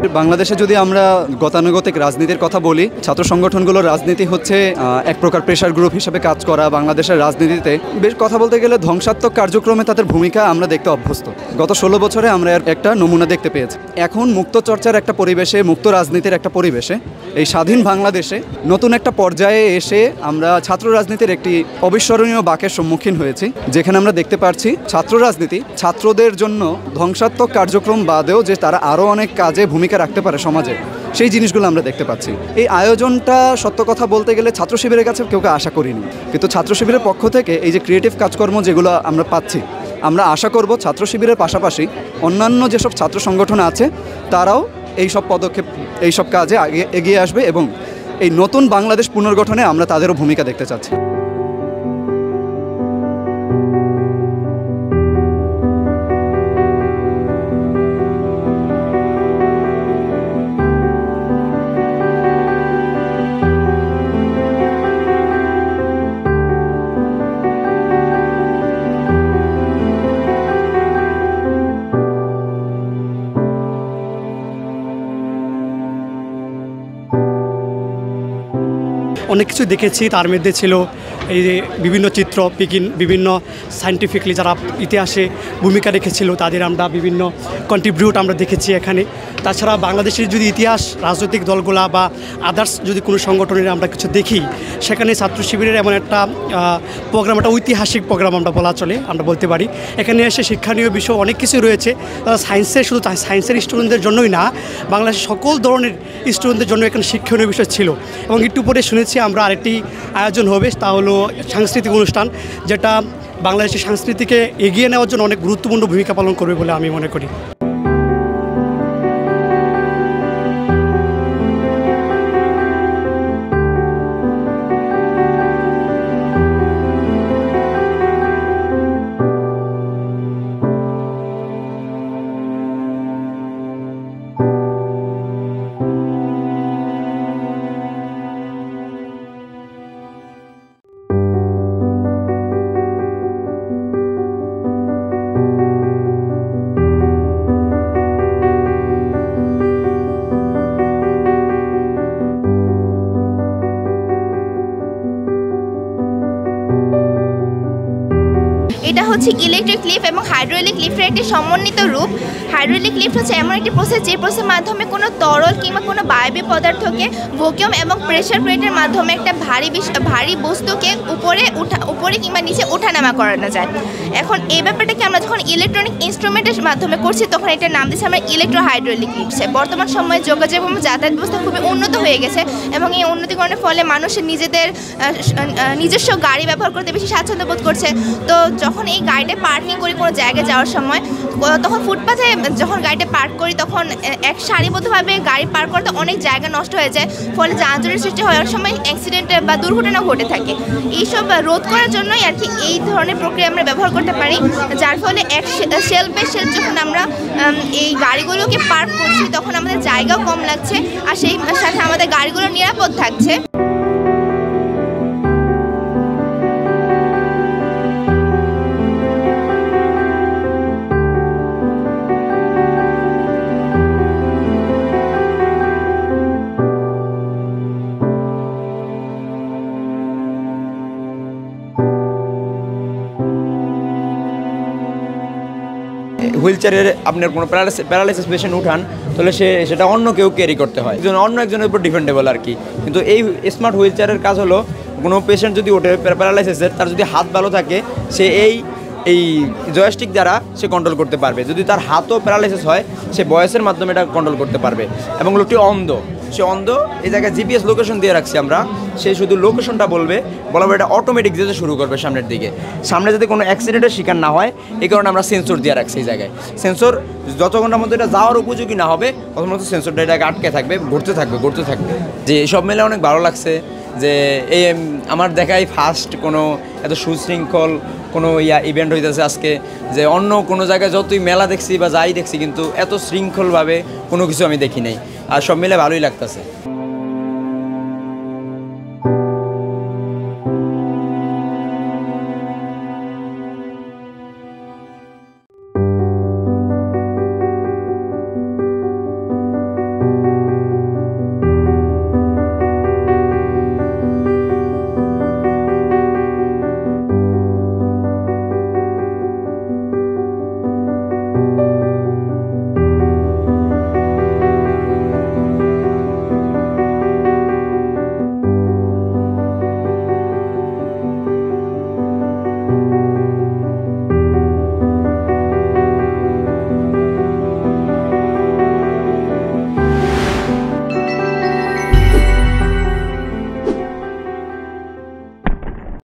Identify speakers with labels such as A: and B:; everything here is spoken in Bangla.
A: বাংলাদেশে যদি আমরা গতানুগতিক রাজনীতির কথা বলি, ছাত্র সংগঠনগুলোর রাজনীতি হচ্ছে এক প্রকার প্রেশার গ্রুপ হিসেবে কাজ করা। বাংলাদেশের রাজনীতিতে বেশ কথা বলতে গেলে ধ্বংসাত্মক কার্যক্রমে তাদের ভূমিকা আমরা দেখতে অভ্যস্ত। গত 16 বছরে আমরা একটা নমুনা দেখতে পেয়েছি। এখন মুক্ত চর্চার একটা পরিবেশে, মুক্ত রাজনীতির একটা পরিবেশে, এই স্বাধীন বাংলাদেশে নতুন একটা পর্যায়ে এসে আমরা ছাত্র রাজনীতির একটি অবিস্মরণীয় বাঁকের সম্মুখীন হয়েছি, যেখানে আমরা দেখতে পাচ্ছি ছাত্র রাজনীতি ছাত্রদের জন্য ধ্বংসাত্মক কার্যক্রম বাদেও যে তারা আরও অনেক কাজে ভূমিকা রাখতে পারে সমাজে, সেই জিনিসগুলো আমরা দেখতে পাচ্ছি। এই আয়োজনটা সত্য কথা বলতে গেলে ছাত্র শিবিরের কাছে কেউ আশা করিনি, কিন্তু ছাত্র শিবিরের পক্ষ থেকে এই যে ক্রিয়েটিভ কাজকর্ম যেগুলো আমরা পাচ্ছি, আমরা আশা করব ছাত্র শিবিরের পাশাপাশি অন্যান্য যেসব ছাত্র সংগঠন আছে তারাও এইসব পদক্ষেপ, এইসব কাজে এগিয়ে আসবে এবং এই নতুন বাংলাদেশ পুনর্গঠনে আমরা তাদেরও ভূমিকা দেখতে চাচ্ছি।
B: অনেক কিছু দেখেছি, তার মধ্যে ছিল এই যে বিভিন্ন চিত্র, বিভিন্ন সায়েন্টিফিকলি যারা ইতিহাসে ভূমিকা রেখেছিল তাদের আমরা বিভিন্ন কন্ট্রিবিউট আমরা দেখেছি এখানে। তাছাড়া বাংলাদেশের যদি ইতিহাস, রাজনৈতিক দলগুলা বা আদার্স যদি কোনো সংগঠনের আমরা কিছু দেখি, সেখানে ছাত্র শিবিরের এমন একটা প্রোগ্রাম, একটা ঐতিহাসিক প্রোগ্রাম আমরা আমরা বলতে পারি। এখানে এসে শিক্ষণীয় বিষয় অনেক কিছু রয়েছে। তারা শুধু সায়েন্সের স্টুডেন্টদের জন্যই না, বাংলাদেশের সকল ধরনের স্টুডেন্টদের জন্য এখানে শিক্ষণীয় বিষয় ছিল। এবং একটু পরে শুনেছি আমরা আরেকটি আয়োজন হবে, তা হলো সাংস্কৃতিক অনুষ্ঠান, যেটা বাংলাদেশের সংস্কৃতিকে এগিয়ে নেওয়ার জন্য অনেক গুরুত্বপূর্ণ ভূমিকা পালন করবে বলে আমি মনে করি।
C: এটা হচ্ছে ইলেকট্রিক লিফট এবং হাইড্রোলিক লিফটের একটি সমন্বিত রূপ। হাইড্রোলিক লিফট হচ্ছে এমন একটি প্রসেস, যে প্রসেসের মাধ্যমে কোনো তরল কিংবা কোনো বায়বীয় পদার্থকে ভ্যাকুয়াম এবং প্রেশার প্লেটের মাধ্যমে একটা ভারী বস্তুকে উপরে কিংবা নিচে ওঠানামা করানো যায়। এখন এই ব্যাপারটাকে আমরা যখন ইলেকট্রনিক ইনস্ট্রুমেন্টের মাধ্যমে করছি, তখন এটার নাম দিচ্ছি আমরা ইলেকট্রো হাইড্রোলিক লিফট। বর্তমান সময়ে যোগাযোগ এবং যাতায়াত ব্যবস্থা খুবই উন্নত হয়ে গেছে এবং এই উন্নতিকরণের ফলে মানুষ নিজস্ব গাড়ি ব্যবহার করতে বেশি স্বাচ্ছন্দ্য বোধ করছে। তো যখন এই গাড়িটা পার্কিং করি কোনো জায়গায় যাওয়ার সময়, তখন ফুটপাথে যখন গাড়িটা পার্ক করি, তখন এক সারিবদ্ধভাবে গাড়ি পার্ক করতে অনেক জায়গা নষ্ট হয়ে যায়, ফলে যানজটের সৃষ্টি হওয়ার সময় অ্যাক্সিডেন্ট বা দুর্ঘটনা ঘটে থাকে। এইসব রোধ করার জন্যই আর কি এই ধরনের প্রক্রিয়া আমরা ব্যবহার করতে পারি, যার ফলে এক শেলফ যখন আমরা এই গাড়িগুলোকে পার্ক করছি, তখন আমাদের জায়গাও কম লাগছে আর সেই সাথে আমাদের গাড়িগুলো নিরাপদ থাকছে।
D: হুইল চেয়ারের আপনার কোনো প্যারালাইসিস পেশেন্ট উঠান, তাহলে সেটা অন্য কেউ ক্যারি করতে হয়, অন্য একজনের উপর ডিপেন্ডেবল আর কি। কিন্তু এই স্মার্ট হুইল চেয়ারের কাজ হলো, কোনো পেশেন্ট যদি ওঠে প্যারালাইসিসের, তার যদি হাত ভালো থাকে, সে এই জয়স্টিক দ্বারা সে কন্ট্রোল করতে পারবে। যদি তার হাতও প্যারালাইসিস হয়, সে ভয়েসের মাধ্যমে এটা কন্ট্রোল করতে পারবে। এবং লোকটি সে অন্ধ, এই জায়গায় জিপিএস লোকেশন দিয়ে রাখছি আমরা, সে শুধু লোকেশনটা বলার এটা অটোমেটিক যেতে শুরু করবে সামনের দিকে, সামনে যাতে কোনো অ্যাক্সিডেন্টের শিকার না হয়, এই কারণে আমরা সেন্সর দিয়ে রাখছি এই জায়গায়। সেন্সর যতক্ষণের মধ্যে এটা যাওয়ার উপযোগী না হবে, তখন মতো সেন্সরটা এটাকে আটকে থাকবে, ঘুরতে থাকবে। যে সব মিলে অনেক ভালো লাগছে যে এই আমার দেখাই ফার্স্ট কোনো এত সুশৃঙ্খল কোনো ইভেন্ট হইতেছে আজকে, যে অন্য কোনো জায়গায় যতই মেলা দেখছি বা যাই দেখছি, কিন্তু এত শৃঙ্খলভাবে কোনো কিছু আমি দেখি নাই। আর সব মিলে ভালোই লাগতেছে।